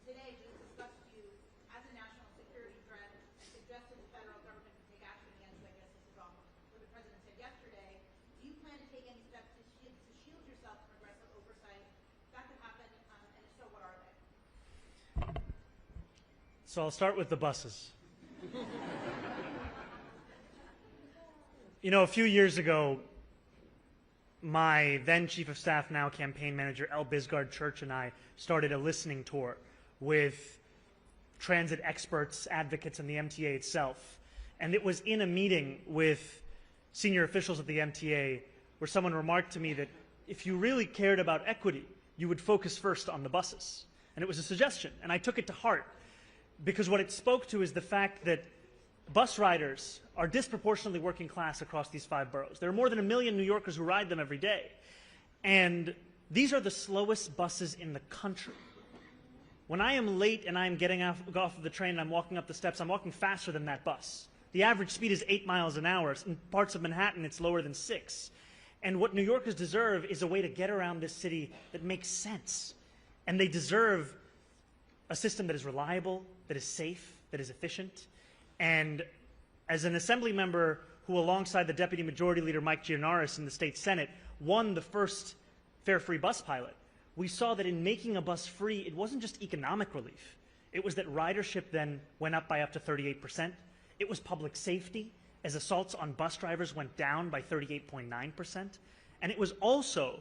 today just discussed you as a national security threat and suggested the federal government can take action against, I guess this is on what the president said yesterday. Do you plan to take any steps to shield yourself from aggressive oversight? That could happen, and if so, what are they? So I'll start with the buses. You know, a few years ago, my then Chief of Staff, now Campaign Manager, L. Bisgard Church, and I started a listening tour with transit experts, advocates, and the MTA itself. And it was in a meeting with senior officials at the MTA where someone remarked to me that if you really cared about equity, you would focus first on the buses. And it was a suggestion, and I took it to heart, because what it spoke to is the fact that bus riders are disproportionately working class across these 5 boroughs. There are more than 1 million New Yorkers who ride them every day. And these are the slowest buses in the country. When I am late and I'm getting off of the train and I'm walking up the steps, I'm walking faster than that bus. The average speed is 8 miles an hour. In parts of Manhattan, it's lower than 6. And what New Yorkers deserve is a way to get around this city that makes sense. And they deserve a system that is reliable, that is safe, that is efficient. And as an assembly member who, alongside the Deputy Majority Leader Mike Gianaris in the state Senate, won the first fare-free bus pilot, we saw that in making a bus free, it wasn't just economic relief. It was that ridership then went up by up to 38%. It was public safety, as assaults on bus drivers went down by 38.9%. And it was also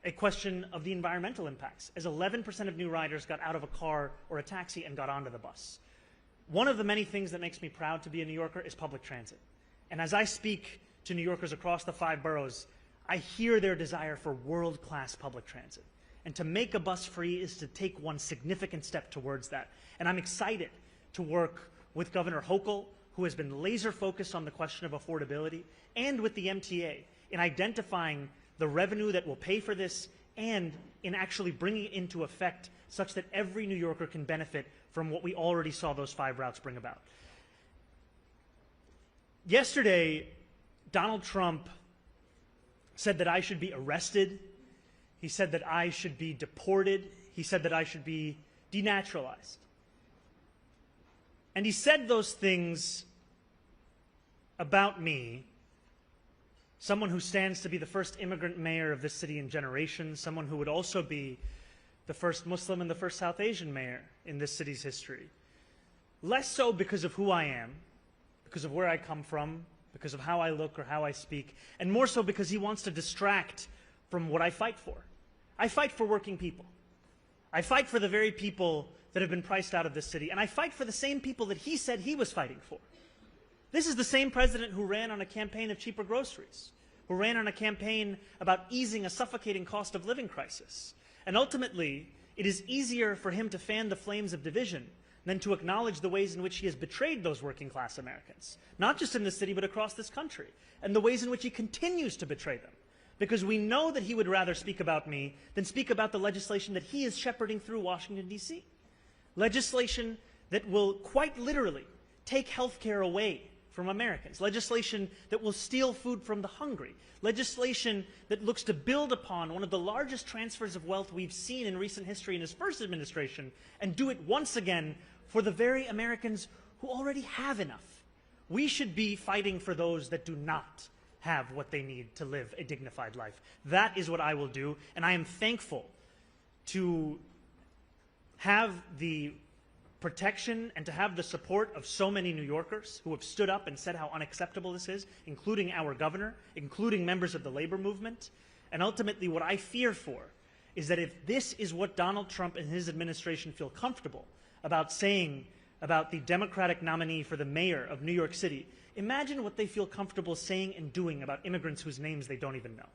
a question of the environmental impacts, as 11% of new riders got out of a car or a taxi and got onto the bus. One of the many things that makes me proud to be a New Yorker is public transit. And as I speak to New Yorkers across the 5 boroughs, I hear their desire for world-class public transit. And to make a bus free is to take one significant step towards that. And I'm excited to work with Governor Hochul, who has been laser focused on the question of affordability, and with the MTA in identifying the revenue that will pay for this and in actually bringing it into effect such that every New Yorker can benefit from what we already saw those 5 routes bring about. Yesterday, Donald Trump said that I should be arrested. He said that I should be deported. He said that I should be denaturalized. And he said those things about me, someone who stands to be the first immigrant mayor of this city in generations, someone who would also be the first Muslim and the first South Asian mayor in this city's history. Less so because of who I am, because of where I come from, because of how I look or how I speak, and more so because he wants to distract from what I fight for. I fight for working people. I fight for the very people that have been priced out of this city, and I fight for the same people that he said he was fighting for. This is the same president who ran on a campaign of cheaper groceries, who ran on a campaign about easing a suffocating cost of living crisis. And ultimately, it is easier for him to fan the flames of division than to acknowledge the ways in which he has betrayed those working class Americans, not just in this city, but across this country, and the ways in which he continues to betray them. Because we know that he would rather speak about me than speak about the legislation that he is shepherding through Washington, D.C. Legislation that will quite literally take health care away from Americans, legislation that will steal food from the hungry, legislation that looks to build upon one of the largest transfers of wealth we've seen in recent history in his first administration and do it once again for the very Americans who already have enough. We should be fighting for those that do not have what they need to live a dignified life. That is what I will do, and I am thankful to have the protection and to have the support of so many New Yorkers who have stood up and said how unacceptable this is, including our governor, including members of the labor movement. And ultimately, what I fear for is that if this is what Donald Trump and his administration feel comfortable about saying about the Democratic nominee for the mayor of New York City, imagine what they feel comfortable saying and doing about immigrants whose names they don't even know.